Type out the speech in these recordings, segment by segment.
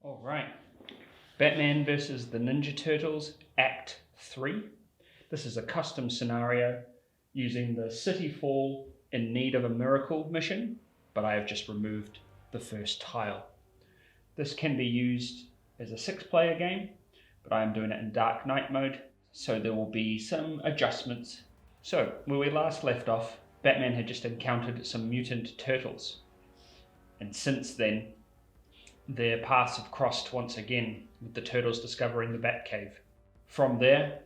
Alright, Batman vs. the Ninja Turtles, Act 3. This is a custom scenario using the City Fall in Need of a Miracle mission, but I have just removed the first tile. This can be used as a 6-player game, but I am doing it in Dark Knight mode, so there will be some adjustments. So, where we last left off, Batman had just encountered some mutant turtles, and since then, their paths have crossed once again, with the turtles discovering the Batcave. From there,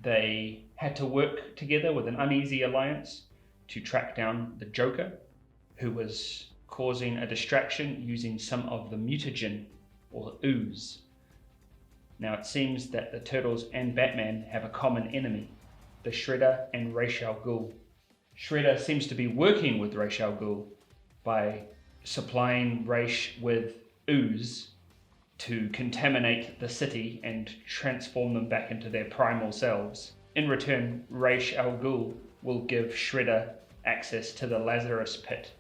they had to work together with an uneasy alliance to track down the Joker, who was causing a distraction using some of the mutagen, or ooze. Now it seems that the Turtles and Batman have a common enemy, the Shredder and Ra's al Ghul. Shredder seems to be working with Ra's al Ghul by supplying Ra's with ooze to contaminate the city and transform them back into their primal selves. In return, Ra's al Ghul will give Shredder access to the Lazurus pit.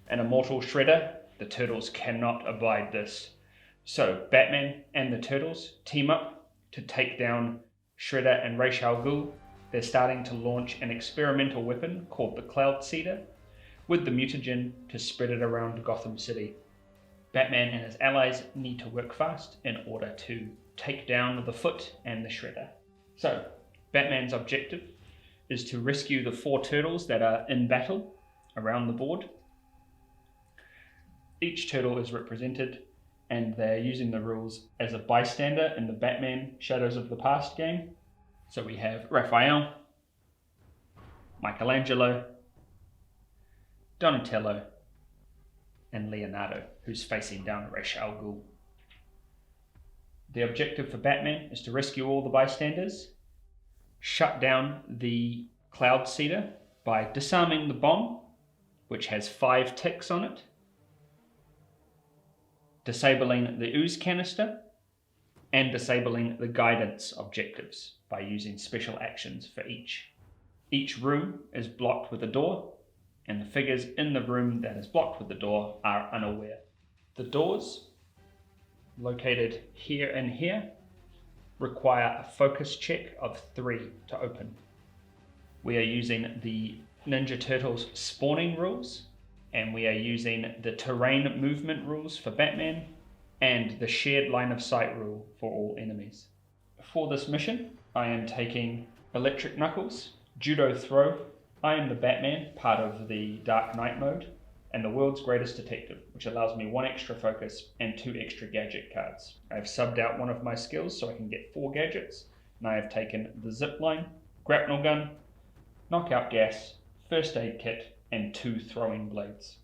An immortal Shredder, the Turtles cannot abide this. So Batman and the Turtles team up to take down Shredder and Ra's al Ghul. They're starting to launch an experimental weapon called the Cloud Seeder with the mutagen to spread it around Gotham City. Batman and his allies need to work fast in order to take down the Foot and the Shredder. So, Batman's objective is to rescue the 4 turtles that are in battle around the board. Each turtle is represented, and they're using the rules as a bystander in the Batman Shadows of the Past game. So we have Raphael, Michelangelo, Donatello, and Leonardo, who's facing down Ra's al Ghul. The objective for Batman is to rescue all the bystanders, shut down the Cloud Seeder by disarming the bomb, which has 5 ticks on it, disabling the ooze canister, and disabling the guidance objectives by using special actions for each. Each room is blocked with a door, and the figures in the room that is blocked with the door are unaware. The doors, located here and here, require a focus check of 3 to open. We are using the Ninja Turtles spawning rules, and we are using the terrain movement rules for Batman, and the shared line of sight rule for all enemies. For this mission, I am taking Electric Knuckles, Judo Throw. I am the Batman, part of the Dark Knight mode, and the world's greatest detective, which allows me 1 extra focus and 2 extra gadget cards. I have subbed out one of my skills so I can get 4 gadgets, and I have taken the zip line, grapnel gun, knockout gas, first aid kit, and 2 throwing blades.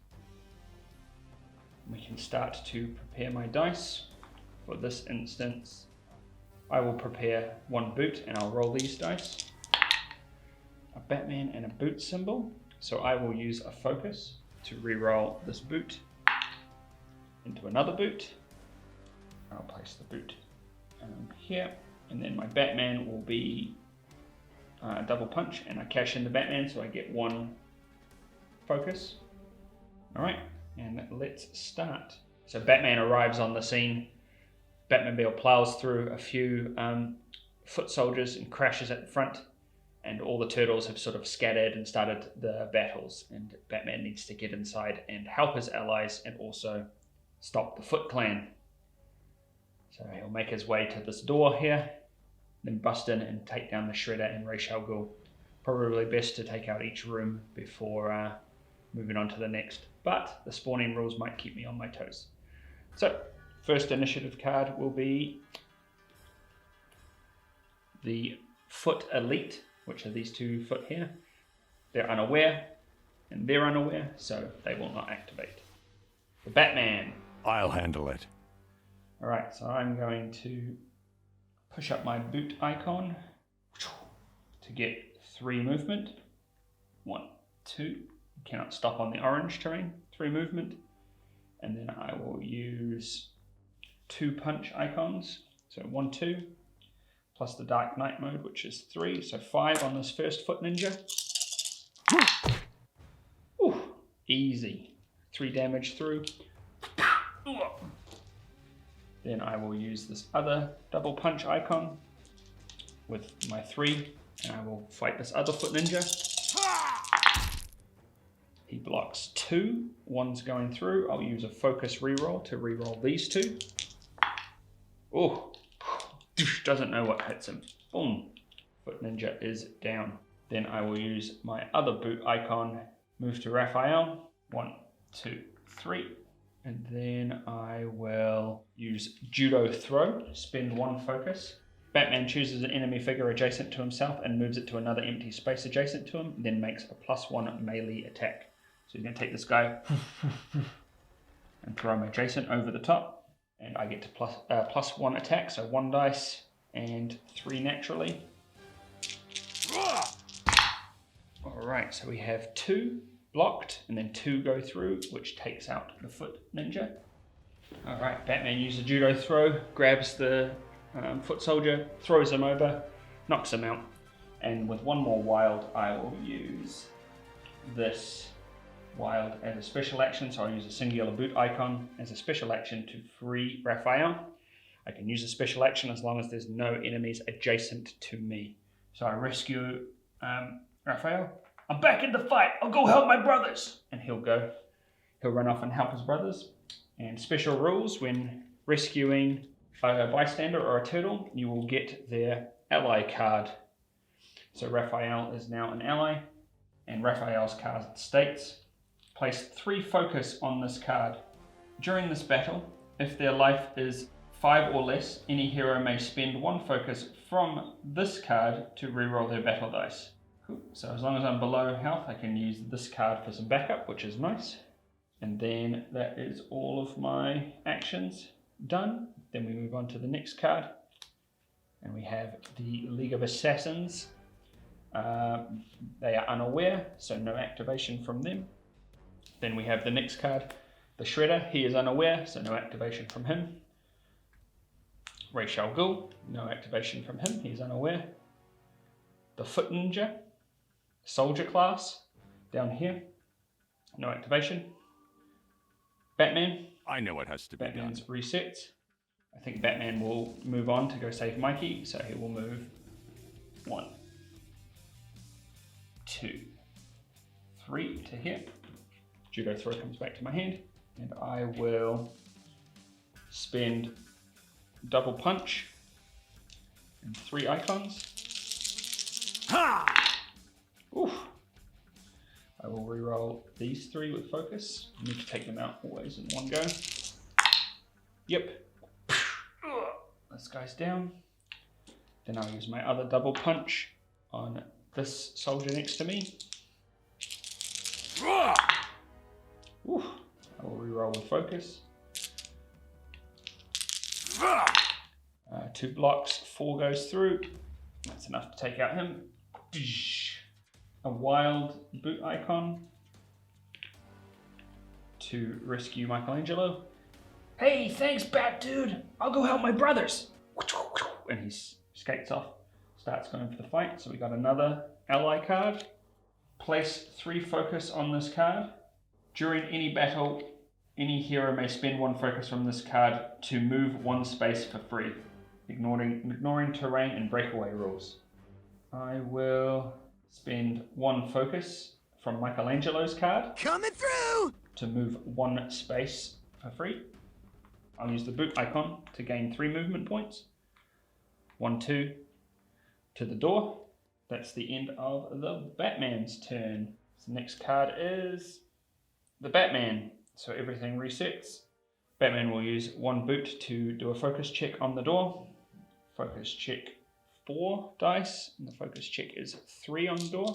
We can start to prepare my dice. For this instance, I will prepare 1 boot, and I'll roll these dice. A Batman and a boot symbol, so I will use a focus to re-roll this boot into another boot. I'll place the boot here, and then my Batman will be double punch, and I cash in the Batman so I get 1 focus. Alright, and let's start. So Batman arrives on the scene. Batmobile plows through a few foot soldiers and crashes at the front. And all the turtles have sort of scattered and started the battles, and Batman needs to get inside and help his allies and also stop the Foot Clan. So he'll make his way to this door here, then bust in and take down the Shredder and Ra's al Ghul. Probably best to take out each room before moving on to the next, but the spawning rules might keep me on my toes. So, first initiative card will be the Foot Elite, which are these 2 foot here. They're unaware, and they're unaware, so they will not activate. The Batman. I'll handle it. Alright, so I'm going to push up my boot icon to get 3 movement. 1, 2. Cannot stop on the orange terrain. 3 movement. And then I will use 2 punch icons. So 1, 2. Plus the Dark Knight mode, which is 3, so 5 on this first Foot Ninja. Ooh, easy. 3 damage through. Then I will use this other double punch icon with my 3, and I will fight this other foot ninja. He blocks 2, one's going through. I'll use a focus reroll to reroll these 2. Oh, doesn't know what hits him. Boom, foot ninja is down. Then I will use my other boot icon, move to Raphael, 1, 2, 3. And then I will use Judo Throw, spend 1 focus. Batman chooses an enemy figure adjacent to himself and moves it to another empty space adjacent to him, then makes a +1 melee attack. So he's going to take this guy and throw him adjacent over the top. And I get to +1 attack, so 1 dice and 3 naturally. Alright, so we have 2 blocked and then 2 go through, which takes out the foot ninja. Alright, Batman uses a Judo Throw, grabs the foot soldier, throws him over, knocks him out. And with 1 more wild, I will use this wild as a special action. So I'll use a singular boot icon as a special action to free Raphael. I can use a special action as long as there's no enemies adjacent to me. So I rescue Raphael. I'm back in the fight. I'll go help my brothers. And he'll run off and help his brothers. And special rules: when rescuing a bystander or a turtle, you will get their ally card. So Raphael is now an ally, and Raphael's card states, place 3 focus on this card. During this battle, if their life is 5 or less, any hero may spend 1 focus from this card to reroll their battle dice. Cool. So as long as I'm below health, I can use this card for some backup, which is nice. And then that is all of my actions done. Then we move on to the next card, and we have the League of Assassins. They are unaware, so no activation from them. Then we have the next card, the Shredder. He is unaware, so no activation from him. Ra's al Ghul, no activation from him, he's unaware. The Foot Ninja, Soldier class, down here, no activation. Batman. I know what has to be done. Batman's resets. I think Batman will move on to go save Mikey, so he will move 1, 2, 3 to here. Judo Throw comes back to my hand, and I will spend double punch and 3 icons. Ha! Oof. I will reroll these 3 with focus. I need to take them out always in one go. Yep. This guy's down. Then I'll use my other double punch on this soldier next to me. Oof. I will reroll with focus. 2 blocks, 4 goes through. That's enough to take out him. A wild boot icon to rescue Michelangelo. Hey, thanks, Bat Dude. I'll go help my brothers. And he skates off, starts going for the fight. So we got another ally card. Place 3 focus on this card. During any battle, any hero may spend 1 focus from this card to move 1 space for free, ignoring terrain and breakaway rules. I will spend 1 focus from Michelangelo's card. Coming through! To move 1 space for free. I'll use the boot icon to gain 3 movement points. 1, 2 to the door. That's the end of the Batman's turn. So the next card is the Batman. So everything resets. Batman will use 1 boot to do a focus check on the door. Focus check 4 dice, and the focus check is 3 on the door.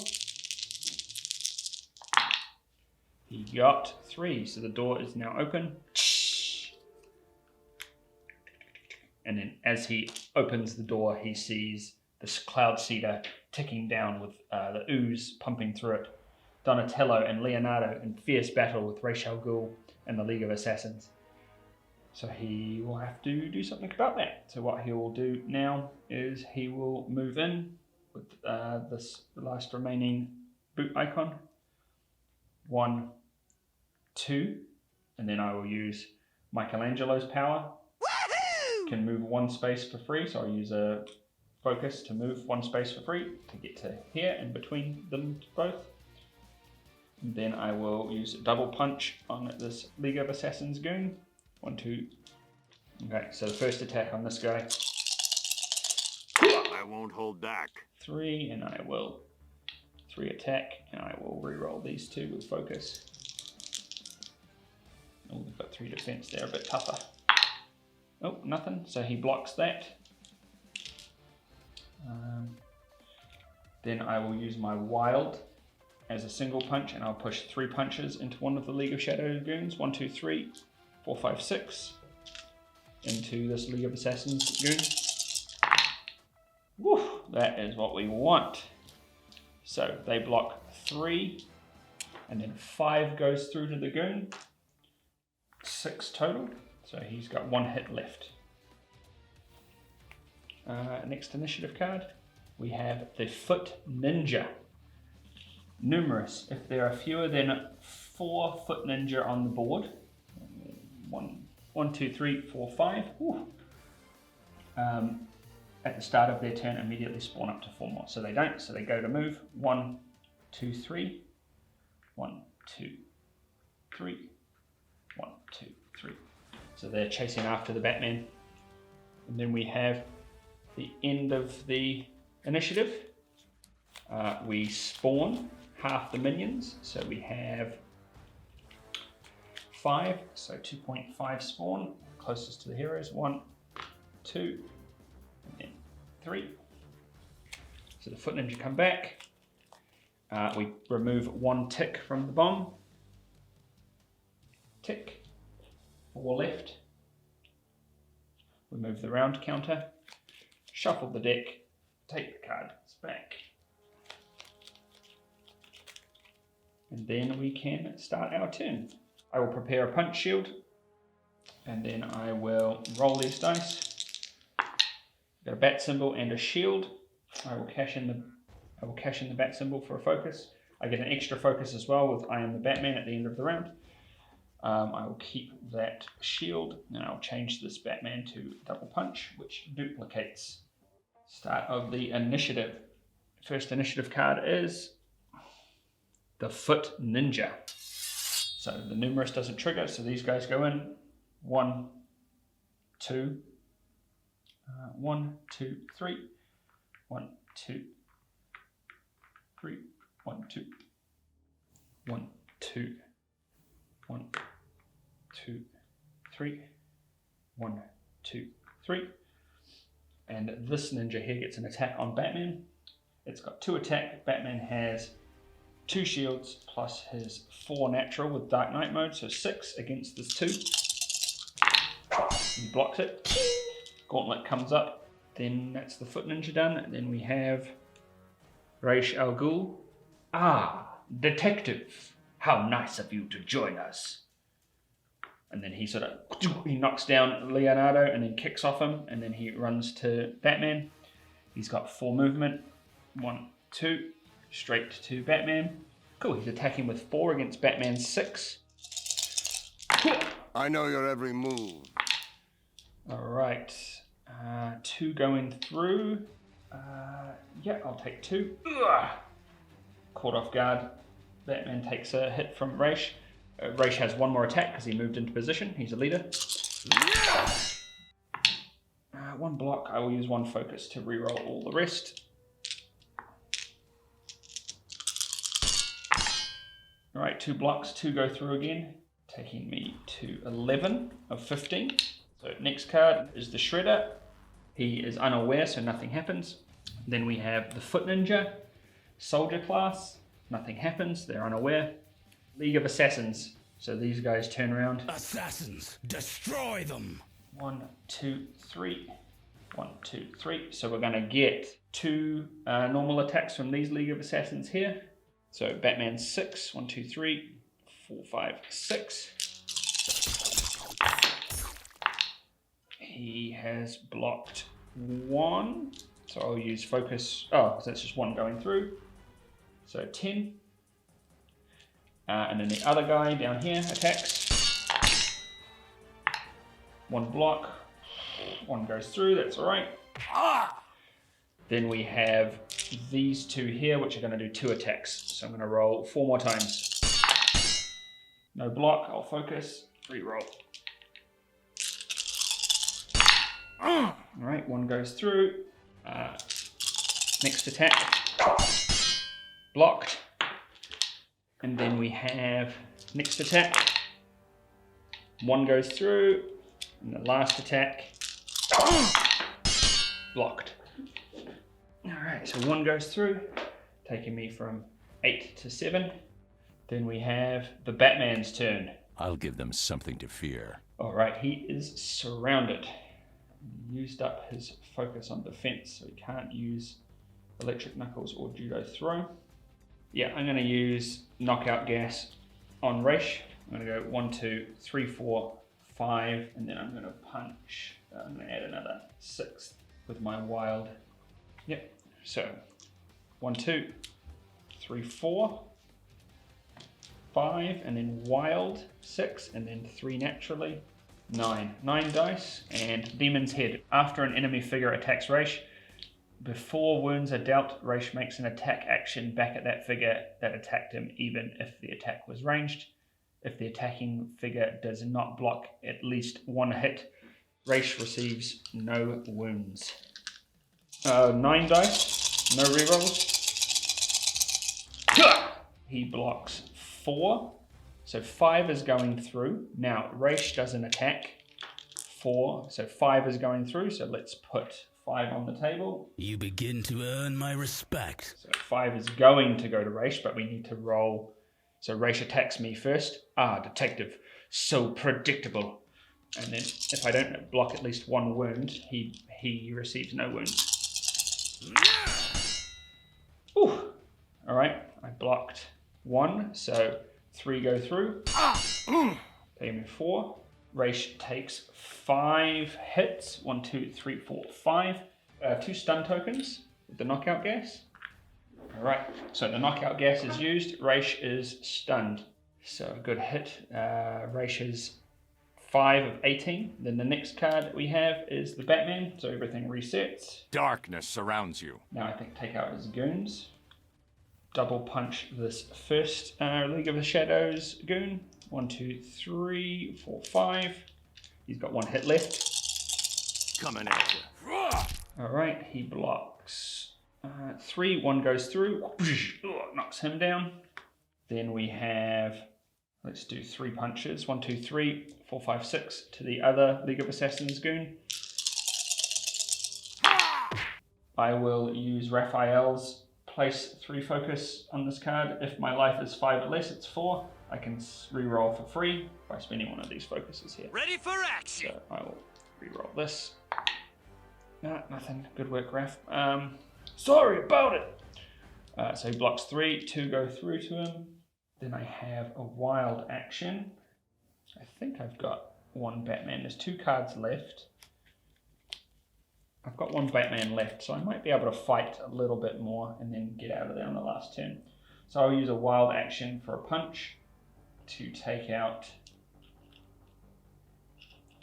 He got 3, so the door is now open. And then as he opens the door, he sees this cloud seeder ticking down with the ooze pumping through it. Donatello and Leonardo in fierce battle with Ra's al Ghul and the League of Assassins. So he will have to do something about that. So what he will do now is he will move in with this last remaining boot icon. 1, 2, and then I will use Michelangelo's power. can move one space for free, so I'll use a focus to move one space for free to get to here in between them both. And then I will use a double punch on this League of Assassins goon. 1, 2. Okay, so the first attack on this guy. I won't hold back. 3, and I will 3 attack, and I will re-roll these 2 with focus. Oh, we've got 3 defense, they're a bit tougher. Oh, nothing, so he blocks that. Then I will use my wild as a single punch, and I'll push 3 punches into one of the League of Shadow goons. 1, 2, 3, 4, 5, 6 into this League of Assassins goon. Woo, that is what we want. So they block 3, and then 5 goes through to the goon. 6 total, so he's got 1 hit left. Next initiative card, we have the Foot Ninja. Numerous. If there are fewer than 4 Foot Ninja on the board, 1, 2, 3, 4, 5. At the start of their turn, immediately spawn up to 4 more. So they don't. So they go to move. 1, 2, 3. 1, 2, 3. 1, 2, 3. So they're chasing after the Batman. And then we have the end of the initiative. We spawn half the minions. So we have 5. So 2.5 spawn. Closest to the heroes. 1, 2, and then 3. So the Foot Ninja come back. We remove 1 tick from the bomb. Tick. 4 left. We move the round counter. Shuffle the deck. Take the cards back. And then we can start our turn. I will prepare a punch shield. And then I will roll these dice. I've got a bat symbol and a shield. I will cash in the bat symbol for a focus. I get an extra focus as well with I am the Batman at the end of the round. I will keep that shield, and I'll change this Batman to double punch, which duplicates. Start of the initiative. First initiative card is the Foot Ninja. So the numerous doesn't trigger, so these guys go in. 1, 2, 1, 2, 3. 1, 2, 3. 1, 2. 1, 2. 1, 2, 3. 1, 2, 3. And this ninja here gets an attack on Batman. It's got 2 attack. Batman has 2 shields plus his 4 natural with Dark Knight mode, so 6 against this 2. He blocks it. Gauntlet comes up. Then that's the Foot Ninja done. And then we have Ra's al Ghul. Ah, detective. How nice of you to join us. And then he he knocks down Leonardo and then kicks off him, and then he runs to Batman. He's got 4 movement. 1, 2, straight to Batman. Cool, he's attacking with 4 against Batman's 6. I know your every move. Alright, 2 going through. Yeah, I'll take 2. Ugh. Caught off guard. Batman takes a hit from Ra's. Ra's has 1 more attack because he moved into position. He's a leader. 1 block. I will use 1 focus to reroll all the rest. Alright, 2 blocks. 2 go through again, taking me to 11 of 15. So next card is the Shredder. He is unaware, so nothing happens. Then we have the Foot Ninja, Soldier class. Nothing happens, they're unaware. League of Assassins. So these guys turn around. Assassins, destroy them! 1, 2, 3. 1, 2, 3. So we're going to get 2 normal attacks from these League of Assassins here. So Batman 6. 1, 2, 3. 4, 5, 6. He has blocked 1. So I'll use focus. Oh, so that's just 1 going through. So 10. And then the other guy down here attacks. 1 block. One goes through, that's alright. Then we have these two here, which are going to do 2 attacks. So I'm going to roll 4 more times. No block, I'll focus. Reroll. Alright, one goes through. Next attack. Blocked. And then we have next attack. One goes through. And the last attack. Blocked. Alright, so one goes through, taking me from 8 to 7. Then we have the Batman's turn. I'll give them something to fear. Alright, he is surrounded. He used up his focus on defense, so he can't use electric knuckles or judo throw. Yeah, I'm going to use knockout gas on Raish. I'm going to go 1, 2, 3, 4, 5, and then I'm going to punch. I'm going to add another 6 with my wild. Yep, so 1, 2, 3, 4, 5, and then wild 6, and then 3 naturally. 9 dice, and Demon's Head. After an enemy figure attacks Raish, before wounds are dealt, Raish makes an attack action back at that figure that attacked him, even if the attack was ranged. If the attacking figure does not block at least 1 hit, Raish receives no wounds. 9 dice, no rerolls. He blocks 4. So 5 is going through. Now, Raish does an attack. 4, so 5 is going through. So let's put 5 on the table. You begin to earn my respect. So 5 is going to go to Raish, but we need to roll. So Raish attacks me first. Detective. So predictable. And then if I don't block at least 1 wound, he receives no wounds. Ooh. All right, I blocked 1, so 3 go through. Pay me 4. Raish takes 5 hits. 1, 2, 3, 4, 5. 2 stun tokens with the knockout gas. Alright, so the knockout gas is used. Raish is stunned. So a good hit. Raish is 5 of 18. Then the next card that we have is the Batman. So everything resets. Darkness surrounds you. Now I think take out his goons. Double punch this first League of the Shadows goon. 1, 2, 3, 4, 5. He's got 1 hit left. Coming at you. Alright, he blocks 3. 1 goes through. Knocks him down. Then we have, let's do 3 punches. 1, 2, 3, 4, 5, 6 to the other League of Assassins goon. I will use Raphael's place 3 focus on this card. If my life is 5 or less, it's 4. I can re-roll for free by spending one of these focuses here. Ready for action. So I will re-roll this. No, nothing. Good work, Raph. Sorry about it. So he blocks 3. 2 go through to him. Then I have a wild action. I think I've got 1 Batman. There's 2 cards left. I've got 1 Batman left, so I might be able to fight a little bit more and then get out of there on the last turn. So I'll use a wild action for a punch to take out...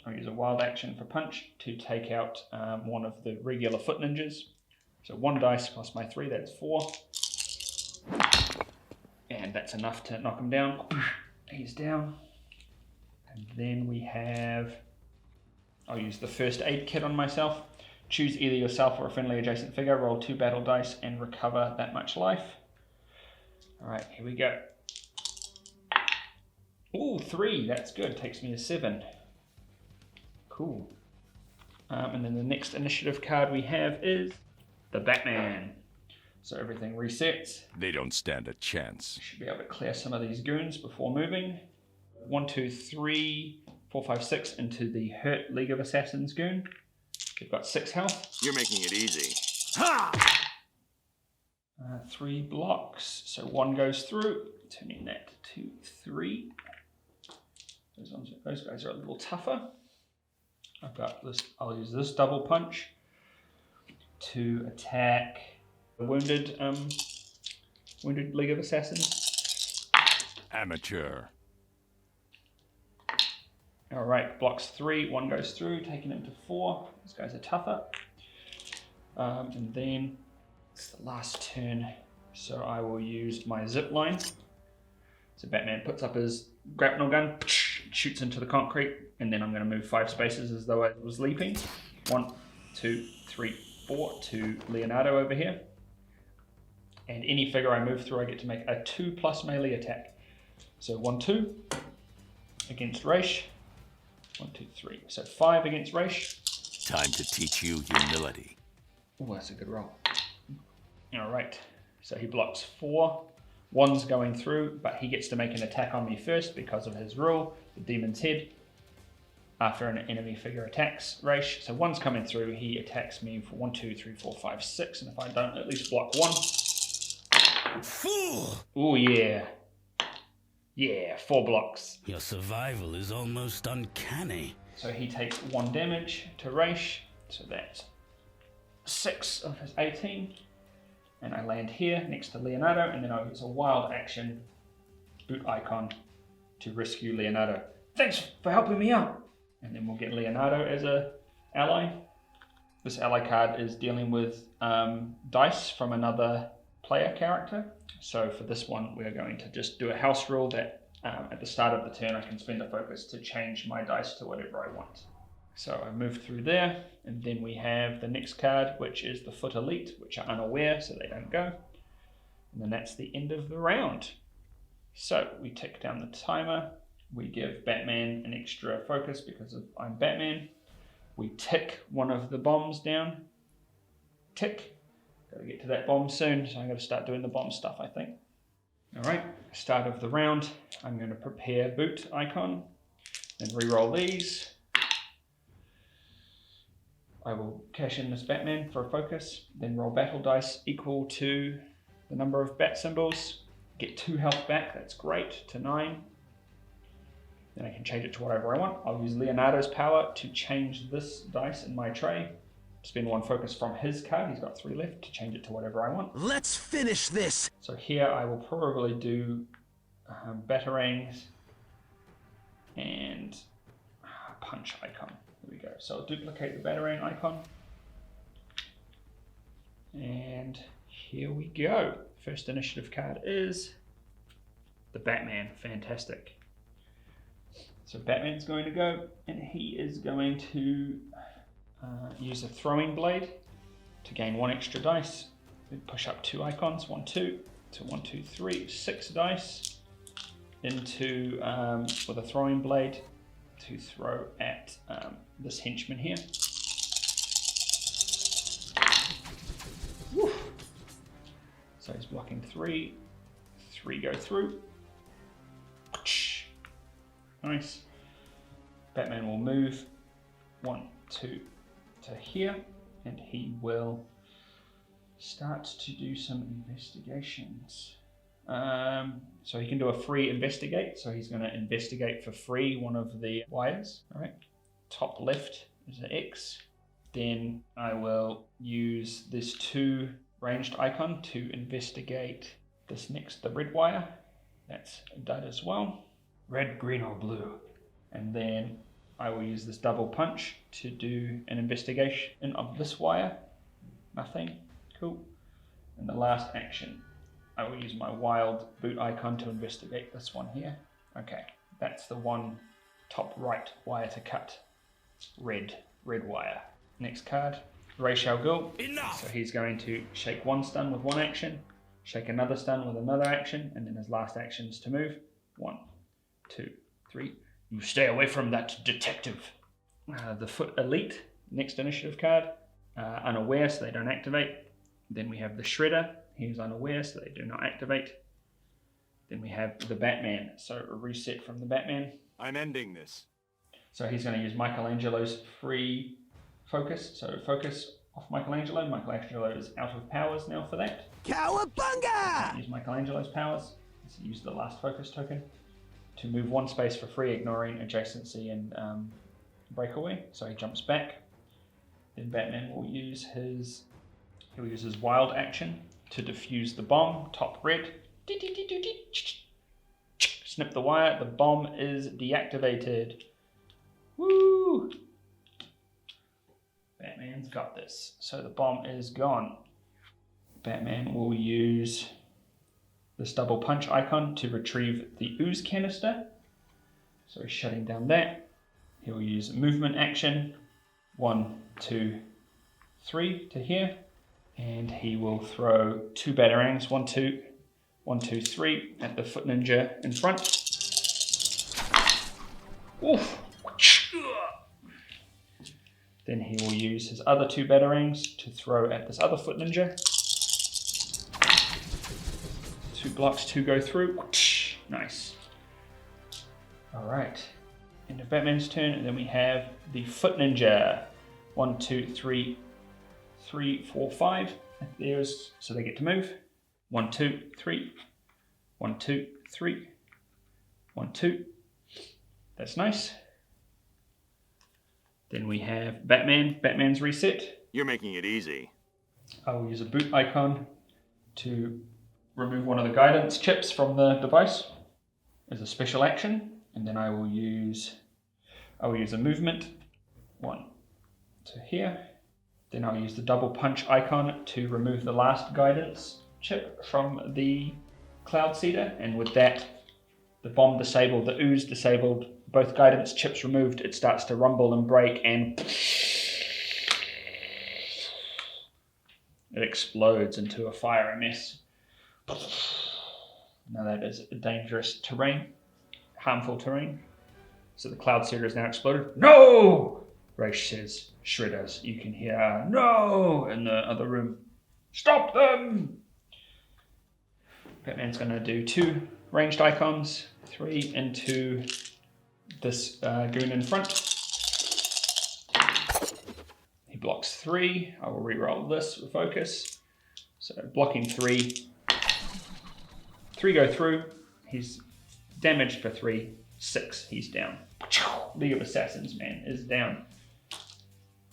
I'll use a wild action for punch to take out one of the regular foot ninjas. So 1 dice plus my 3, that's 4. And that's enough to knock him down. He's down. And then we have... I'll use the first aid kit on myself. Choose either yourself or a friendly adjacent figure, roll 2 battle dice and recover that much life. Alright, here we go. Ooh, 3, that's good, takes me to 7. Cool. And then the next initiative card we have is the Batman. So everything resets. They don't stand a chance. Should be able to clear some of these goons before moving. 1, 2, 3, 4, 5, 6 into the hurt League of Assassins goon. We've got 6 health. You're making it easy. 3 blocks. So 1 goes through, turning that to 3. Those guys are a little tougher. I've got this. I'll use this double punch to attack the wounded League of Assassins. Amateur. Alright, blocks 3, 1 goes through, taking him to 4. These guys are tougher. And then it's the last turn, so I will use my zip line. So Batman puts up his grapnel gun, shoots into the concrete, and then I'm going to move 5 spaces as though I was leaping. 1, 2, 3, 4 to Leonardo over here. And any figure I move through, I get to make a 2+ melee attack. So 1, 2 against Raish. 1, 2, 3. So 5 against Raish. Time to teach you humility. Oh, that's a good roll. Alright, so he blocks 4. 1's going through, but he gets to make an attack on me first because of his rule, the Demon's Head. After an enemy figure attacks Raish. So 1's coming through, he attacks me for 1, 2, 3, 4, 5, 6, and if I don't at least block 1. Fool! Oh yeah. Yeah, 4 blocks. Your survival is almost uncanny. So he takes 1 damage to Raish, so that's 6 of his 18. And I land here next to Leonardo, and then I use a wild action boot icon to rescue Leonardo. Thanks for helping me out. And then we'll get Leonardo as a ally. This ally card is dealing with dice from another player character. So for this one, we're going to just do a house rule that at the start of the turn, I can spend a focus to change my dice to whatever I want. So I move through there, and then we have the next card, which is the Foot Elite, which are unaware, so they don't go. And then that's the end of the round. So we tick down the timer. We give Batman an extra focus because I'm Batman. We tick one of the bombs down. Tick. Gotta get to that bomb soon, so I'm gonna start doing the bomb stuff, I think. All right, start of the round. I'm gonna prepare boot icon, then re-roll these. I will cash in this Batman for a focus, then roll battle dice equal to the number of bat symbols. Get 2 health back, that's great, to 9. Then I can change it to whatever I want. I'll use Leonardo's power to change this dice in my tray. Spend 1 focus from his card, he's got 3 left, to change it to whatever I want. Let's finish this! So here I will probably do batarangs and punch icon. There we go. So I'll duplicate the batarang icon. And here we go. First initiative card is the Batman. Fantastic. So Batman's going to go, and he is going to use a throwing blade to gain 1 extra dice. Then push up 2 icons, 1, 2, to 1, 2, 3, 6 dice into with a throwing blade to throw at this henchman here. Woo. So he's blocking 3, 3 go through. Nice. Batman will move 1, 2 to here, and he will start to do some investigations. So he can do a free investigate, so he's going to investigate for free one of the wires. All right, top left is an X. Then I will use this 2 ranged icon to investigate this next, the red wire. That's done as well. Red, green, or blue. And then I will use this double punch to do an investigation of this wire. Nothing. Cool. And the last action, I will use my wild boot icon to investigate this one here. Okay, that's the one top right wire to cut. Red wire. Next card, Ra's al Ghul. Enough! So he's going to shake 1 stun with 1 action, shake another stun with another action, and then his last action is to move. 1, 2, 3. You stay away from that detective. The Foot Elite, next initiative card. Unaware, so they don't activate. Then we have the Shredder. He's unaware, so they do not activate. Then we have the Batman. So a reset from the Batman. I'm ending this. So he's going to use Michelangelo's free focus. So focus off Michelangelo. Michelangelo is out of powers now for that. Cowabunga! Use Michelangelo's powers. So use the last focus token to move 1 space for free, ignoring adjacency and breakaway. So he jumps back. Then Batman will use his wild action to defuse the bomb, top red. Snip the wire, the bomb is deactivated. Woo! Batman's got this. So the bomb is gone. Batman will use this double punch icon to retrieve the ooze canister. So he's shutting down that. He'll use movement action. 1, 2, 3 to here. And he will throw 2 batarangs. 1, 2, 1, 2, 3 at the foot ninja in front. Oof. Then he will use his other 2 batarangs to throw at this other foot ninja. 2 blocks, 2 go through. Nice. Alright. End of Batman's turn, and then we have the foot ninja. 1, 2, 3, 3, 4, 5. There's, so they get to move. 1, 2, 3. 1, 2, 3. 1, 2. That's nice. Then we have Batman. Batman's reset. You're making it easy. I will use a boot icon to remove one of the guidance chips from the device as a special action. And then I will use a movement. 1 to here. Then I'll use the double punch icon to remove the last guidance chip from the Cloud Seeder. And with that, the bomb disabled, the ooze disabled, both guidance chips removed, it starts to rumble and break and it explodes into a fiery mess. Now that is dangerous terrain, harmful terrain. So the Cloud Seeder is now exploded. No! Raish says, Shredders, you can hear no in the other room. Stop them! Batman's going to do 2 ranged icons, 3 into this goon in front. He blocks 3. I will re-roll this with focus. So blocking 3. 3 go through. He's damaged for 3. 6. He's down. League of Assassins man is down.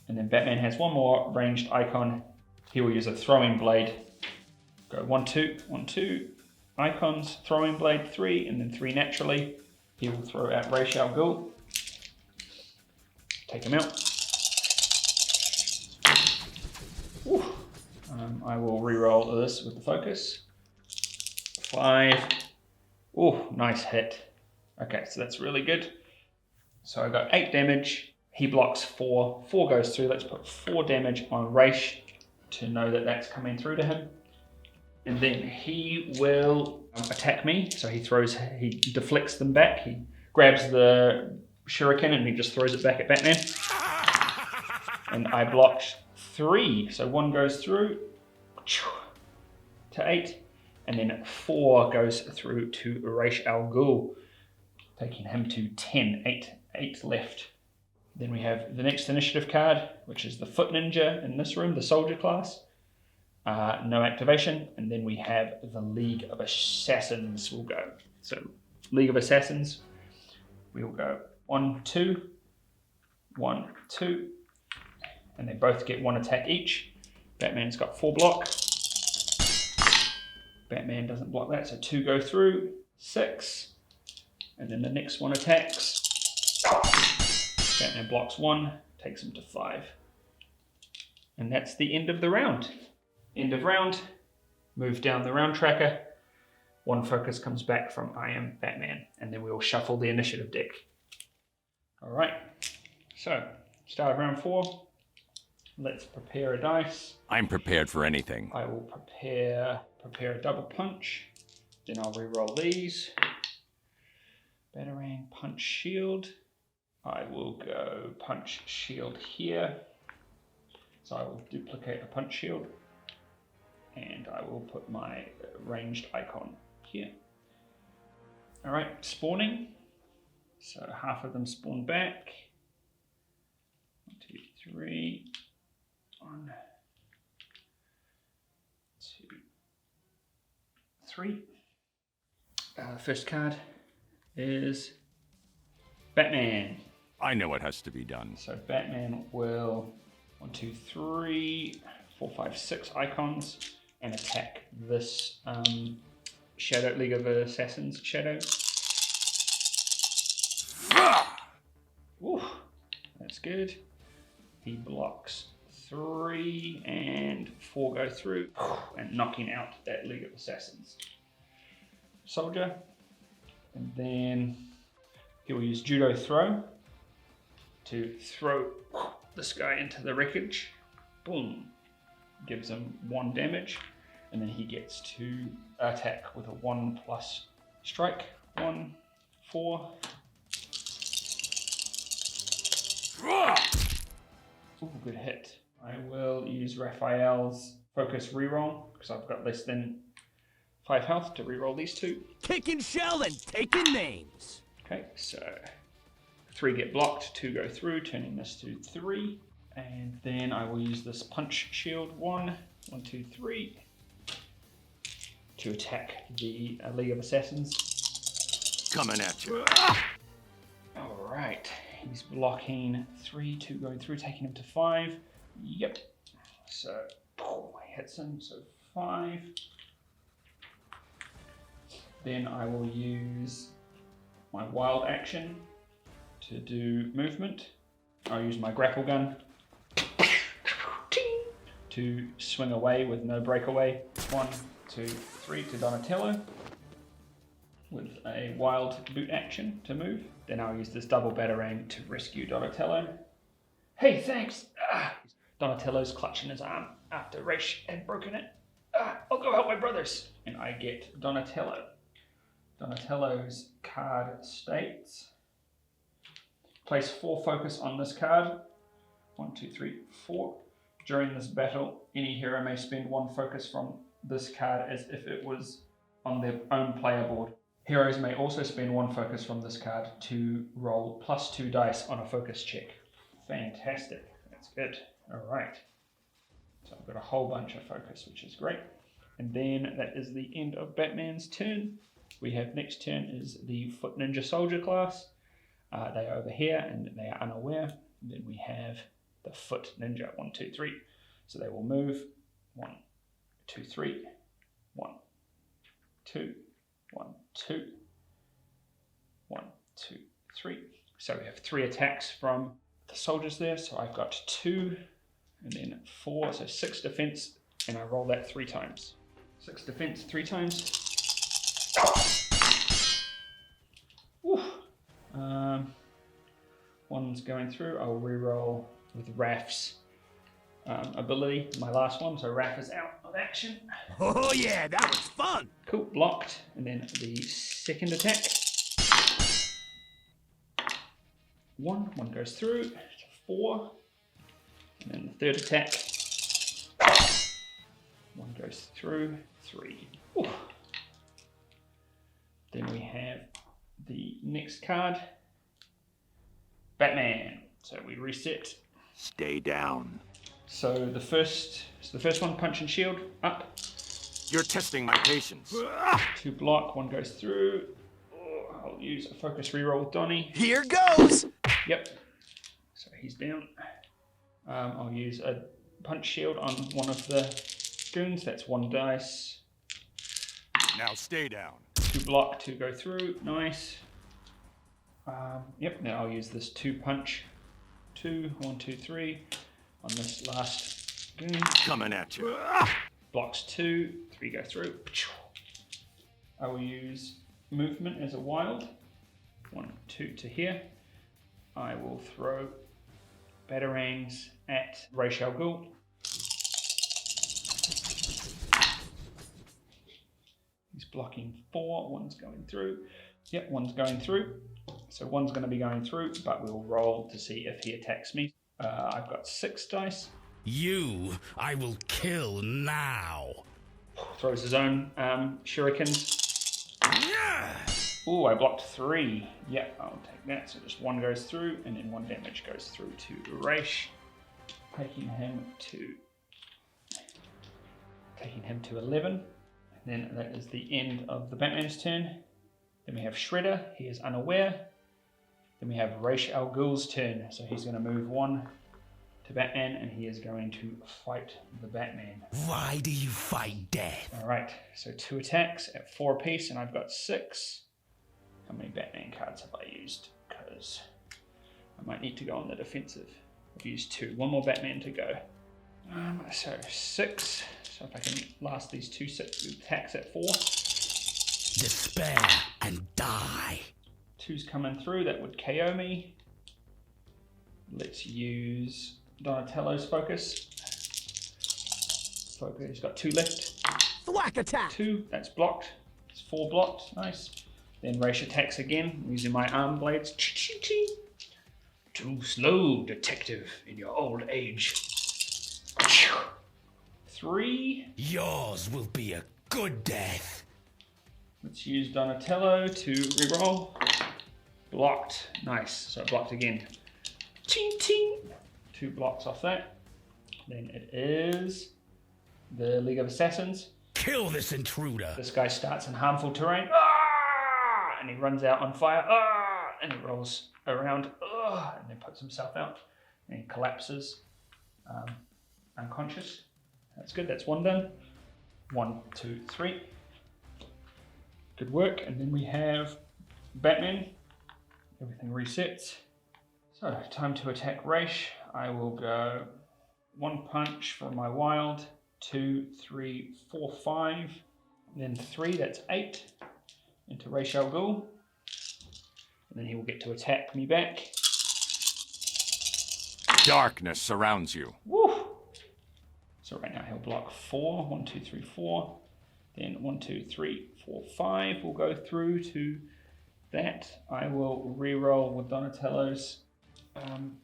And then Batman has 1 more ranged icon. He will use a throwing blade. Go 1, 2, 1, 2. Icons, throwing blade 3, and then 3 naturally. He will throw out Ghul. Take him out. I will re-roll this with the focus. 5. Oh, nice hit. Okay, so that's really good. So I got 8 damage. He blocks 4. 4 goes through. Let's put 4 damage on Raish to know that that's coming through to him. And then he will attack me. So he deflects them back. He grabs the shuriken and he just throws it back at Batman. And I blocked 3. So 1 goes through to 8. And then 4 goes through to Raish Al Ghul, taking him to 10. 8 left. Then we have the next initiative card, which is the Foot Ninja in this room, the Soldier class. No activation, and then we have the League of Assassins will go. So League of Assassins, we will go 1, 2, 1, 2, and they both get 1 attack each. Batman's got 4 block. Batman doesn't block that, so 2 go through, 6, and then the next one attacks. Batman blocks 1, takes him to 5. And that's the end of the round. End of round, move down the round tracker. 1 focus comes back from I am Batman, and then we will shuffle the initiative deck. All right, so start of round 4. Let's prepare a dice. I'm prepared for anything. I will prepare a double punch. Then I'll re-roll these. Batarang, punch, shield. I will go punch, shield here. So I will duplicate a punch shield. And I will put my ranged icon here. All right, spawning. So half of them spawn back. 1, 2, 3. 1, 2, 3. First card is Batman. I know what has to be done. So Batman will 1, 2, 3, 4, 5, 6 icons and attack this Shadow League of Assassins shadow. Ooh, That's good. He blocks 3 and 4 go through and knocking out that League of Assassins soldier. And then he will use Judo Throw to throw this guy into the wreckage. Boom. Gives him 1 damage. And then he gets to attack with a 1+ strike. 1, 4. Ooh, good hit. I will use Raphael's focus reroll because I've got less than 5 health to reroll these 2. Kicking shell and taking names. Okay, so 3 get blocked, 2 go through, turning this to 3. And then I will use this punch shield 1, 2, 3 to attack the League of Assassins. Coming at you. All right, he's blocking 3, 2 going through, taking him to 5. Yep. So hits him, so 5. Then I will use my wild action to do movement. I'll use my grapple gun to swing away with no breakaway. 1, 2, 3 to Donatello with a wild boot action to move. Then I'll use this double batarang to rescue Donatello. Hey, thanks! Donatello's clutching his arm after Raish had broken it. I'll go help my brothers. And I get Donatello. Donatello's card states, place 4 focus on this card. 1, 2, 3, 4. During this battle, any hero may spend 1 focus from this card as if it was on their own player board. Heroes may also spend 1 focus from this card to roll +2 dice on a focus check. Fantastic. That's good. All right. So I've got a whole bunch of focus, which is great. And then that is the end of Batman's turn. We have next turn is the Foot Ninja Soldier class. They are over here and they are unaware. And then we have the Foot Ninja, 1, 2, 3. So they will move 1, 2, 3, 1, 2, 1, 2, 1, 2, 3. So we have 3 attacks from the soldiers there. So I've got 2 and then 4, so 6 defense, and I roll that 3 times. 6 defense 3 times. Woo. One's going through. I'll reroll with Raph's ability, my last one. So Raph is out of action. Oh yeah, that was fun. Cool, blocked. And then the second attack. 1 goes through. 4. And then the third attack. 1 goes through. 3. Ooh. Then we have the next card. Batman. So we reset. Stay down. So the first one, punch and shield, up. You're testing my patience. 2 block, 1 goes through. Oh, I'll use a focus reroll with Donnie. Here goes. Yep. So he's down. I'll use a punch shield on one of the goons. That's 1 dice. Now stay down. 2 block, 2 go through. Nice. Yep. Now I'll use this 2 punch. 2, 1, 2, 3 on this last goon. Coming at you. Blocks 2, 3 go through. I will use movement as a wild. 1, 2 to here. I will throw batarangs at Ra's al Ghul. He's blocking 4, 1's going through. Yep, 1's going through. So 1's going to be going through, but we'll roll to see if he attacks me. I've got 6 dice. You, I will kill now. Throws his own shurikens. Ooh, I blocked 3. Yep, I'll take that. So just 1 goes through, and then 1 damage goes through to Raish, taking him to 11. And then that is the end of the Batman's turn. Then we have Shredder. He is unaware. Then we have Ra's al Ghul's turn. So he's going to move 1 to Batman, and he is going to fight the Batman. Why do you fight death? All right, so 2 attacks at 4 apiece, and I've got 6. How many Batman cards have I used? Because I might need to go on the defensive. I've used 2. One more Batman to go. So 6. So if I can last these 2 attacks at 4. Despair and die. 2's coming through. That would KO me. Let's use Donatello's focus. Focus. He's got 2 left. Thwack attack! 2. That's blocked. It's 4 blocked. Nice. Then Raish attacks again. I'm using my arm blades. Too slow, detective, in your old age. 3. Yours will be a good death. Let's use Donatello to reroll. Blocked. Nice. So blocked again. Ching ching. 2 blocks off that. Then it is the League of Assassins. Kill this intruder. This guy starts in harmful terrain. Ah! And he runs out on fire. Ah! And he rolls around. Ah! And then puts himself out. And he collapses. Unconscious. That's good. That's 1 done. 1, 2, 3. Good work. And then we have Batman. Everything resets. So, time to attack Raish. I will go 1 punch for my wild. 2, 3, 4, 5. Then 3, that's 8. Into Raish al Ghul. And then he will get to attack me back. Darkness surrounds you. Woo! So right now he'll block 4. 1, 2, 3, 4. Then 1, 2, 3, 4, 5 will go through to that. I will re-roll with Donatello's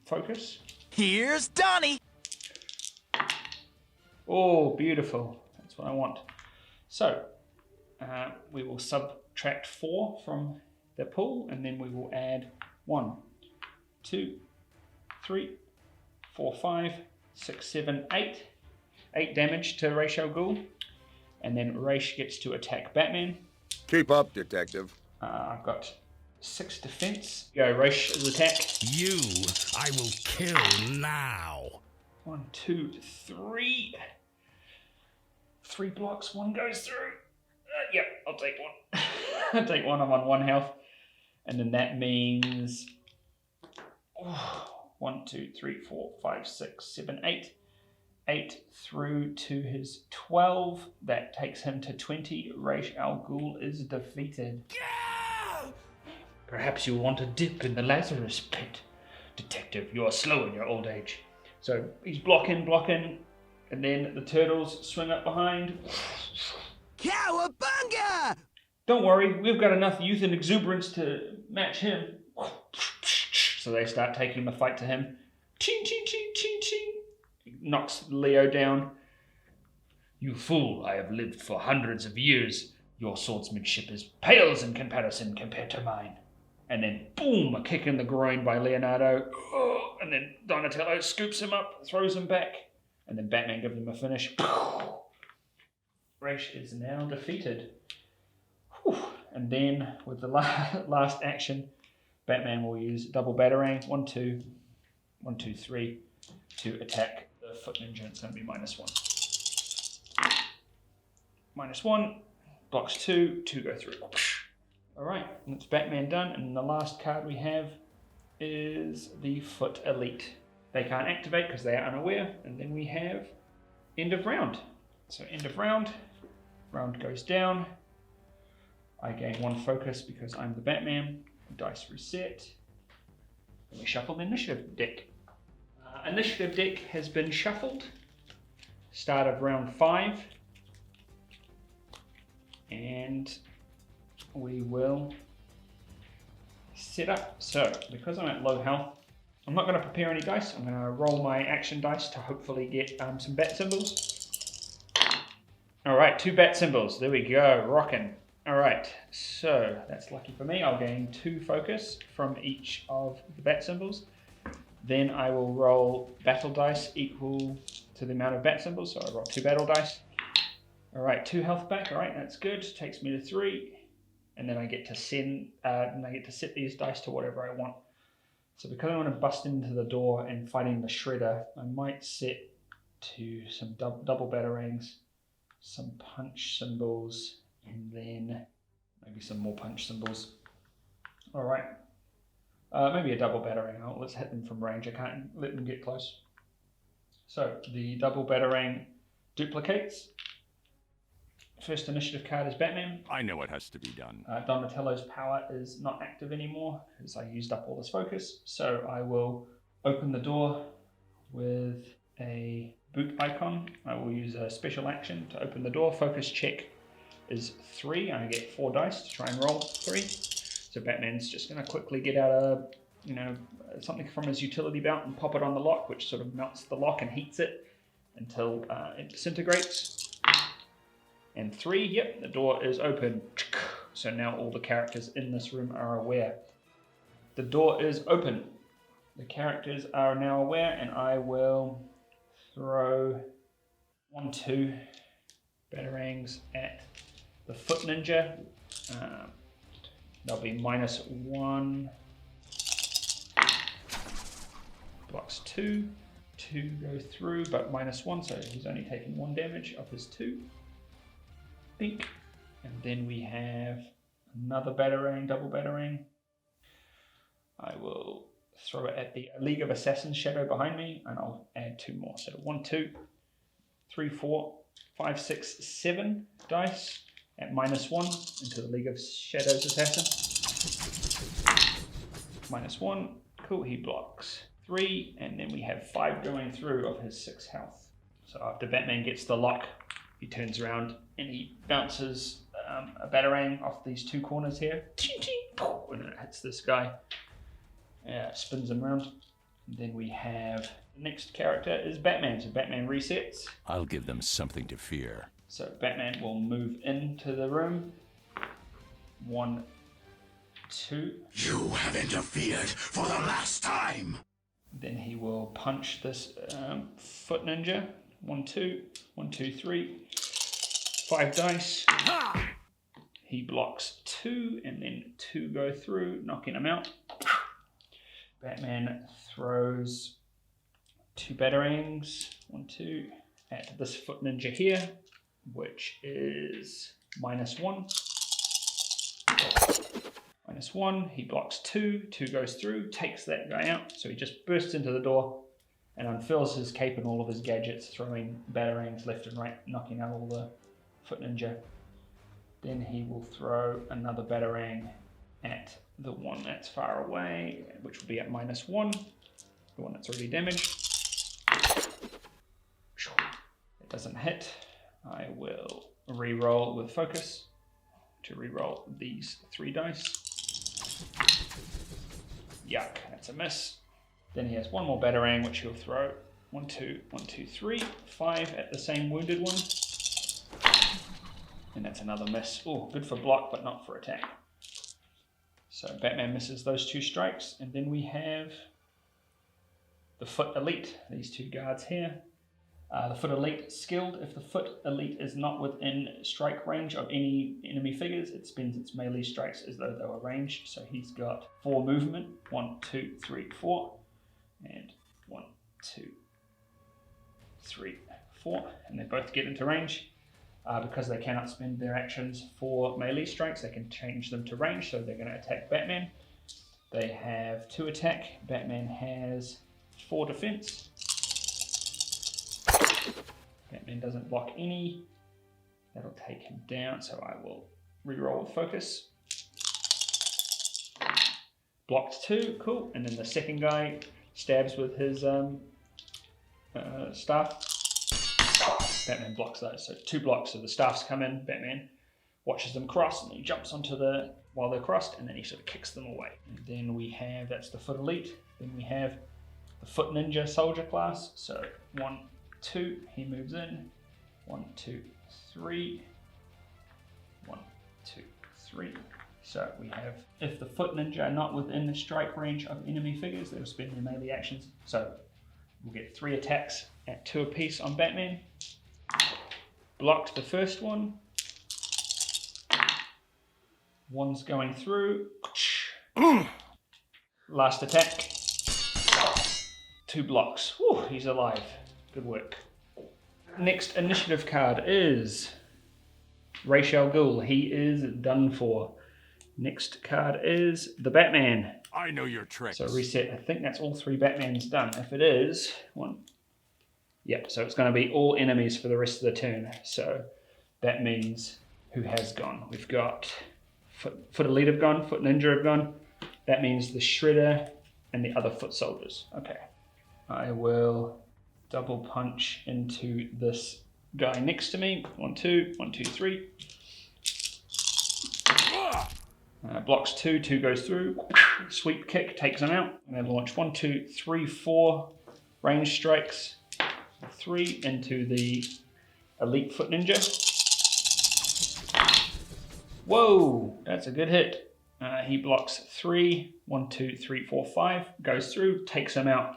focus. Here's Donnie! Oh, beautiful. That's what I want. So we will subtract 4 from the pool, and then we will add 1, 2, 3, 4, 5, 6, 7, 8. 8 damage to Raish al Ghul. And then Raish gets to attack Batman. Keep up, detective. I've got 6 defense. Go, Raish, attack. You, I will kill now. 1, 2, 3. 3 blocks, 1 goes through. Yep, I'll take 1. I'll take 1, I'm on 1 health. And then that means 1, 2, 3, 4, 5, 6, 7, 8. 8 through to his 12. That takes him to 20. Raish al Ghul is defeated. Perhaps you want a dip in the Lazurus pit. Detective, you are slow in your old age. So he's blocking, and then the turtles swing up behind. Cowabunga! Don't worry, we've got enough youth and exuberance to match him. So they start taking the fight to him. Ching, ching, ching, ching, ching. Knocks Leo down. You fool, I have lived for hundreds of years. Your swordsmanship pales in comparison compared to mine. And then, boom, a kick in the groin by Leonardo. And then Donatello scoops him up, throws him back. And then Batman gives him a finish. Raish is now defeated. Whew. And then, with the last action, Batman will use double batarang. 1, 2, 1, 2, 3 to attack the foot ninja. It's going to be -1. -1, blocks 2, 2 go through. Alright, that's Batman done, and the last card we have is the Foot Elite. They can't activate because they are unaware, and then we have end of round. So end of round, round goes down. I gain 1 focus because I'm the Batman. Dice reset. And we shuffle the initiative deck. Initiative deck has been shuffled. Start of round 5. And we will set up. So, because I'm at low health, I'm not going to prepare any dice. I'm going to roll my action dice to hopefully get some bat symbols. Alright, 2 bat symbols. There we go, rockin'. Alright, so that's lucky for me. I'll gain 2 focus from each of the bat symbols. Then I will roll battle dice equal to the amount of bat symbols. So I roll 2 battle dice. Alright, 2 health back. Alright, that's good. Takes me to 3. And then I get to set these dice to whatever I want. So because I want to bust into the door and fighting the shredder, I might set to some double batarangs, some punch symbols, and then maybe some more punch symbols. Alright. Maybe a double batarang. Oh, let's hit them from range. I can't let them get close. So the double batarang duplicates. First initiative card is Batman. I know what has to be done. Donatello's power is not active anymore because I used up all this focus. So I will open the door with a boot icon. I will use a special action to open the door. Focus check is 3. I get 4 dice to try and roll 3. So Batman's just going to quickly get out something from his utility belt and pop it on the lock, which sort of melts the lock and heats it until it disintegrates. And 3, yep, the door is open. So now all the characters in this room are aware. The door is open. The characters are now aware, and I will throw 1, 2 batarangs at the Foot Ninja. They'll be -1. Blocks 2. 2 go through, but -1, so he's only taking 1 damage of his 2. Think. And then we have another batarang, double batarang. I will throw it at the League of Assassins shadow behind me, and I'll add 2 more. So 1, 2, 3, 4, 5, 6, 7 dice at -1 into the League of Shadows assassin. -1, cool, he blocks 3, and then we have 5 going through of his 6 health. So after Batman gets the lock, he turns around and he bounces a batarang off these 2 corners here, and it hits this guy. Spins him around. And then we have the next character is Batman. So Batman resets. I'll give them something to fear. So Batman will move into the room. 1, 2. You have interfered for the last time. Then he will punch this Foot Ninja. 1, 2, 1, 2, 3. 5 dice. He blocks 2, and then 2 go through, knocking him out. Batman throws 2 batarangs, 1, 2, at this Foot Ninja here, which is -1. -1, he blocks 2, 2 goes through, takes that guy out, so he just bursts into the door and unfurls his cape and all of his gadgets, throwing batarangs left and right, knocking out all the Foot Ninja. Then he will throw another batarang at the one that's far away, which will be at -1, the one that's already damaged. It doesn't hit. I will re-roll with focus to re-roll these 3 dice. Yuck, that's a miss. Then he has 1 more batarang, which he'll throw. 1, 2, 1, 2, 3, 5 at the same wounded one. And that's another miss. Oh, good for block, but not for attack. So Batman misses those 2 strikes, and then we have the Foot Elite, these 2 guards here. The Foot Elite skilled. If the Foot Elite is not within strike range of any enemy figures, it spends its melee strikes as though they were ranged. So he's got 4 movement, 1, 2, 3, 4, and 1, 2, 3, 4, and they both get into range. Because they cannot spend their actions for melee strikes, they can change them to range, so they're going to attack Batman. They have 2 attack. Batman has 4 defense. Batman doesn't block any. That'll take him down, so I will re-roll with focus. Blocked 2, cool. And then the second guy stabs with his staff. Batman blocks those, so 2 blocks. So the staffs come in, Batman watches them cross, and he jumps onto while they're crossed, and then he sort of kicks them away. And then we have, that's the Foot Elite. Then we have the Foot Ninja Soldier class. So 1, 2, he moves in. 1, 2, 3. 1, 2, 3. So we have, if the Foot Ninja are not within the strike range of enemy figures, they'll spend their melee actions. So we'll get 3 attacks at 2 apiece on Batman. Blocked the first one. 1's going through. Last attack. 2 blocks. Whew, he's alive. Good work. Next initiative card is Ra's al Ghul. He is done for. Next card is the Batman. I know your tricks. So reset. I think that's all 3 Batmans done. If it is, one. Yep, so it's going to be all enemies for the rest of the turn. So that means who has gone? We've got Foot Elite have gone, Foot Ninja have gone. That means the Shredder and the other Foot Soldiers. Okay. I will double punch into this guy next to me. 1, 2, 1, 2, 3. Blocks 2, 2 goes through. Sweep kick takes him out. And then launch 1, 2, 3, 4 range strikes. 3 into the Elite Foot Ninja. Whoa, that's a good hit. He blocks 3, 1, 2, 3, 4, 5, goes through, takes him out.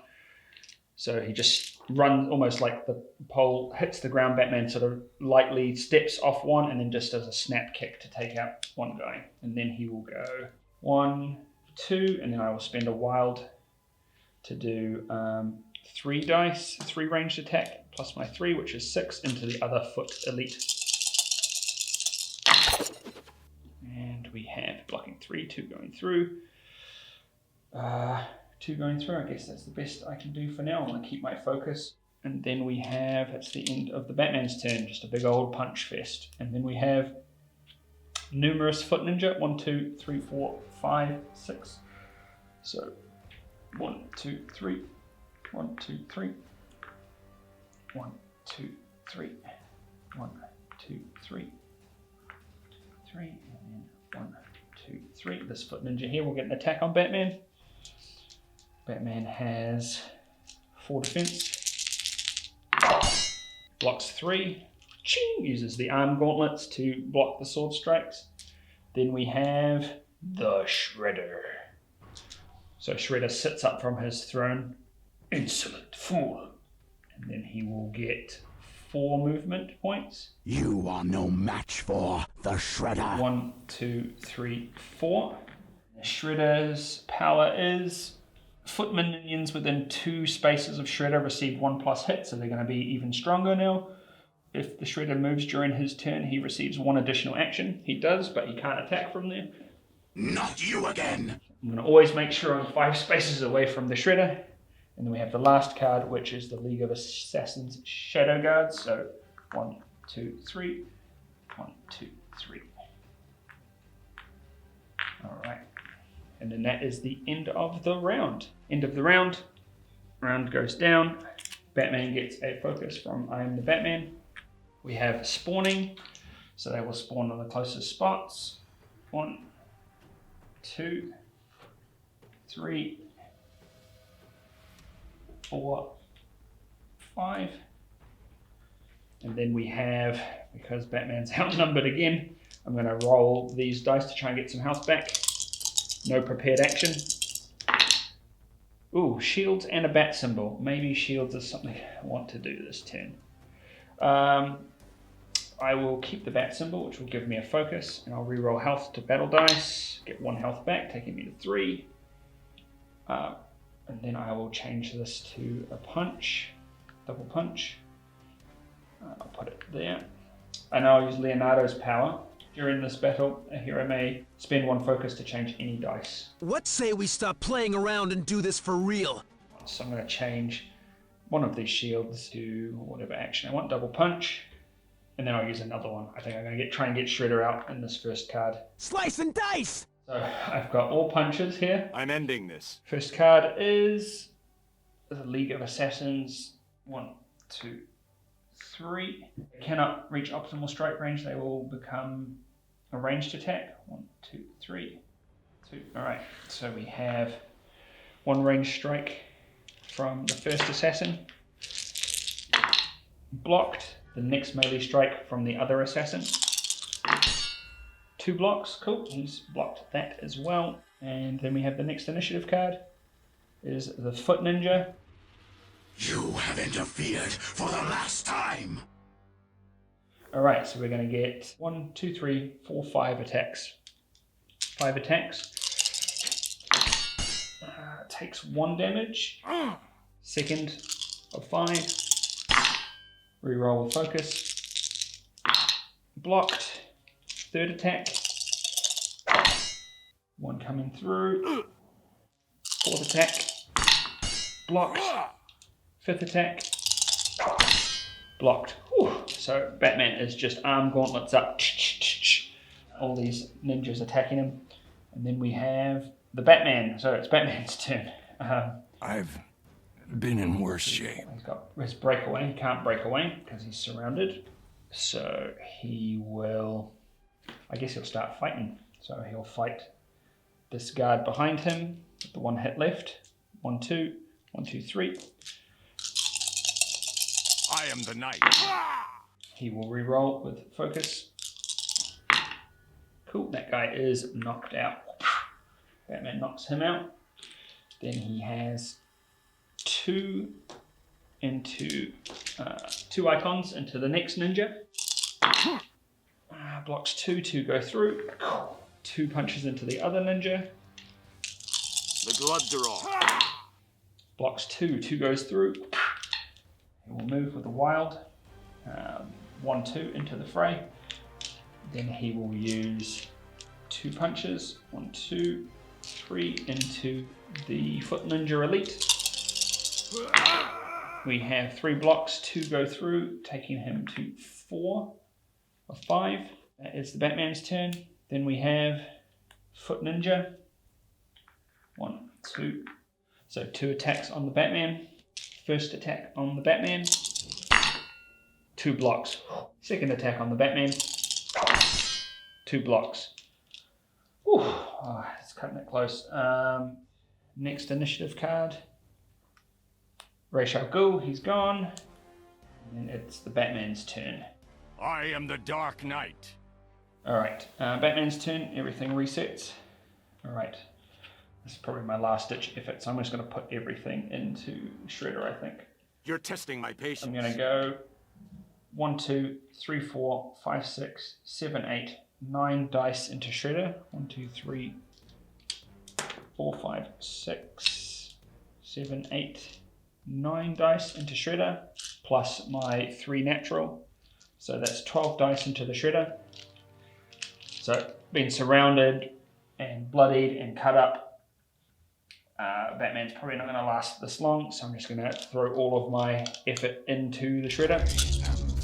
So he just runs almost like the pole hits the ground. Batman sort of lightly steps off one and then just does a snap kick to take out one guy. And then he will go 1, 2, and then I will spend a wild to do 3 dice, 3 ranged attack, plus my 3, which is 6, into the other Foot Elite. And we have blocking 3, 2 going through. 2 going through, I guess that's the best I can do for now. I'm going to keep my focus. And then we have, it's the end of the Batman's turn, just a big old punch fest. And then we have numerous Foot Ninja, 1, 2, 3, 4, 5, 6. So 1, 2, 3, 1, 2, 3, 1, 2, 3, 1, 2, 3, 3, and then 1, 2, 3. This Foot Ninja here will get an attack on Batman. Batman has 4 defense. Blocks 3. Ching! Uses the arm gauntlets to block the sword strikes. Then we have the Shredder. So Shredder sits up from his throne. Insolent fool. And then he will get 4 movement points. You are no match for the Shredder. 1, 2, 3, 4. The Shredder's power is Foot minions within 2 spaces of Shredder receive 1+ hit, so they're going to be even stronger now. If the Shredder moves during his turn, he receives 1 additional action. He does, but he can't attack from there. Not you again. I'm going to always make sure I'm 5 spaces away from the Shredder. And then we have the last card, which is the League of Assassins Shadow Guards. So 1, 2, 3. 1, 2, 3. All right. And then that is the end of the round. End of the round. Round goes down. Batman gets a focus from I am the Batman. We have spawning. So they will spawn on the closest spots. 1, 2, 3, 4, 5. And then we have, because Batman's outnumbered again, I'm going to roll these dice to try and get some health back. No prepared action. Ooh, shields and a bat symbol. Maybe shields is something I want to do this turn. I will keep the bat symbol, which will give me a focus, and I'll reroll health to battle dice, get 1 health back, taking me to 3. And then I will change this to a punch, double punch. I'll put it there. And I'll use Leonardo's power. During this battle, a hero may spend 1 focus to change any dice. What say we stop playing around and do this for real? So I'm going to change one of these shields to whatever action I want, double punch. And then I'll use another one. I think I'm going to try and get Shredder out in this first card. Slice and dice! So I've got all punches here. I'm ending this. First card is the League of Assassins. 1, 2, 3. They cannot reach optimal strike range. They will become a ranged attack. 1, 2, 3, 2. All right. So we have 1 ranged strike from the first assassin. Blocked. The next melee strike from the other assassin. 2 blocks. Cool. He's blocked that as well. And then we have the next initiative card. Is the Foot Ninja. You have interfered for the last time. Alright, so we're going to get 1, 2, 3, 4, 5 attacks. 5 attacks. Takes 1 damage. Second of 5. Reroll with focus. Blocked. Third attack. 1 coming through. Fourth attack. Blocked. Fifth attack. Blocked. Whew. So Batman is just arm gauntlets up. All these ninjas attacking him. And then we have the Batman. So it's Batman's turn. I've been in worse shape. He's got his breakaway. He can't break away because he's surrounded. So he will... I guess he'll start fighting. So he'll fight this guard behind him with the one hit left. 1, 2, 1, 2, 3. I am the knight. He will re-roll with focus. Cool, that guy is knocked out. Batman knocks him out. Then he has two icons into the next ninja. Blocks 2 go through. 2 punches into the other ninja. The gloves are off. Blocks 2 goes through. He will move with the wild. 1, 2 into the fray. Then he will use 2 punches. 1, 2, 3 into the foot ninja elite. We have 3 blocks. 2 go through, taking him to 4 or 5. That is the Batman's turn. Then we have foot ninja. 1, 2. So 2 attacks on the Batman. First attack on the Batman. 2 blocks. Second attack on the Batman. 2 blocks. Ooh, it's cutting it close. Next initiative card. Ghul, he's gone. And it's the Batman's turn. I am the Dark Knight. Alright, Batman's turn. Everything resets. Alright. This is probably my last ditch effort, so I'm just going to put everything into Shredder, I think. You're testing my patience. I'm going to go 1, 2, 3, 4, 5, 6, 7, 8, 9 dice into Shredder. 1, 2, 3, 4, 5, 6, 7, 8, 9 dice into Shredder, plus my 3 natural. So that's 12 dice into the Shredder. So being surrounded and bloodied and cut up, Batman's probably not going to last this long, so I'm just going to throw all of my effort into the Shredder.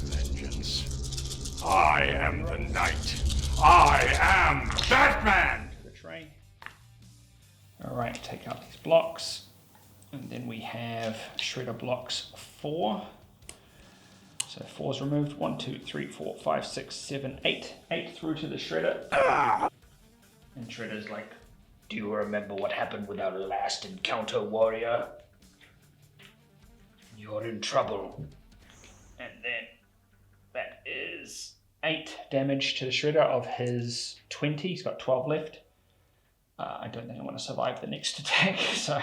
Vengeance. I am the knight. I am Batman. The tray. Alright, take out these blocks. And then we have Shredder blocks 4. So 4's removed. 1, 2, 3, 4, 5, 6, 7, 8. 8 through to the Shredder. And Shredder's like, do you remember what happened with our last encounter, warrior? You're in trouble. And then that is 8 damage to the Shredder of his 20. He's got 12 left. I don't think I want to survive the next attack, so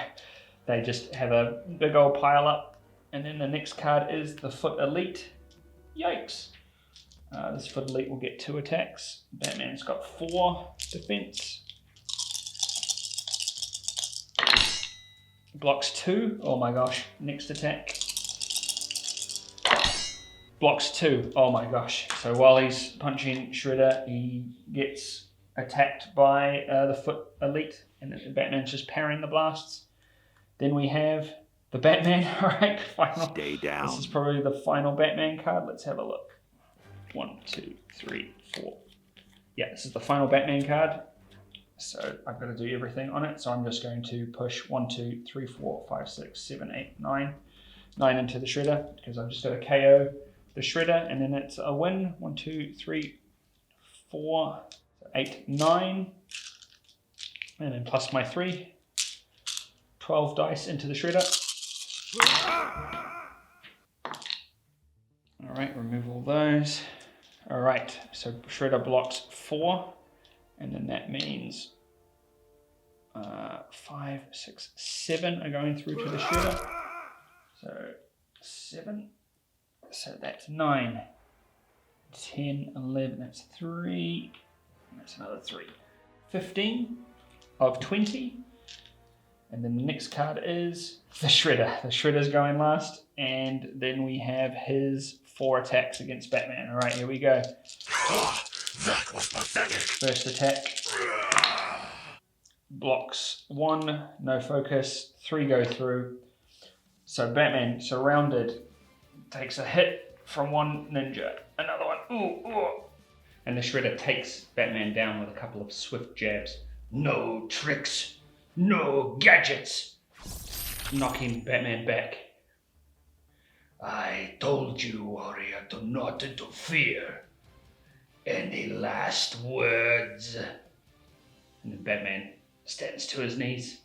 they just have a big old pile up. And then the next card is the Foot Elite. Yikes. This Foot Elite will get 2 attacks. Batman's got 4 defense. Blocks 2. Oh my gosh. Next attack. Blocks 2. Oh my gosh. So while he's punching Shredder, he gets attacked by the Foot Elite, and then Batman's just parrying the blasts. Then we have the Batman. Alright, final. Stay down. This is probably the final Batman card. Let's have a look. 1, 2, 3, 4. Yeah, this is the final Batman card. So I've got to do everything on it. So I'm just going to push 1, 2, 3, 4, 5, 6, 7, 8, 9. 9 into the Shredder, because I've just got to KO the Shredder, and then it's a win. 1, 2, 3, 4, 8, 9. And then plus my 3. 12 dice into the Shredder. Alright, remove all those. Alright, so Shredder blocks 4. And then that means 5, 6, 7 are going through to the Shredder. So 7. So that's 9. 10, 11, that's 3. That's another 3. 15 of 20. And then the next card is the Shredder. The Shredder's going last. And then we have his 4 attacks against Batman. Alright, here we go. That was pathetic. First attack. blocks 1, no focus, 3 go through. So Batman, surrounded, takes a hit from one ninja, another one, ooh. And the Shredder takes Batman down with a couple of swift jabs. No tricks, no gadgets, knocking Batman back. I told you, warrior, to not interfere. Any last words? And then Batman stands to his knees.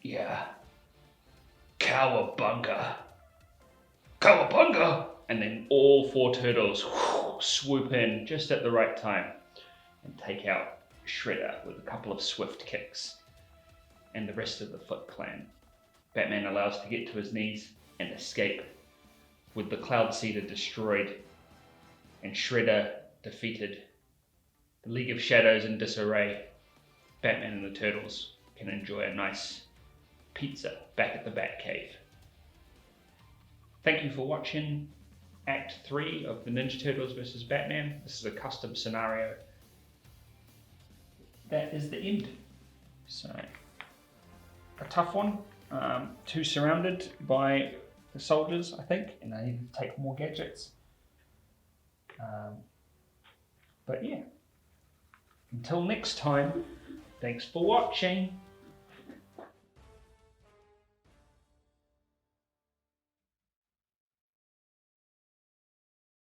Yeah. Cowabunga. Cowabunga! And then all 4 turtles swoop in just at the right time and take out Shredder with a couple of swift kicks. And the rest of the Foot Clan. Batman allows to get to his knees and escape, with the Cloud Seeder destroyed and Shredder defeated. The League of Shadows in disarray. Batman and the Turtles can enjoy a nice pizza back at the Batcave. Thank you for watching Act 3 of the Ninja Turtles vs. Batman. This is a custom scenario. That is the end. So, a tough one. 2 surrounded by the soldiers, I think, and I need to take more gadgets. But yeah, until next time, thanks for watching.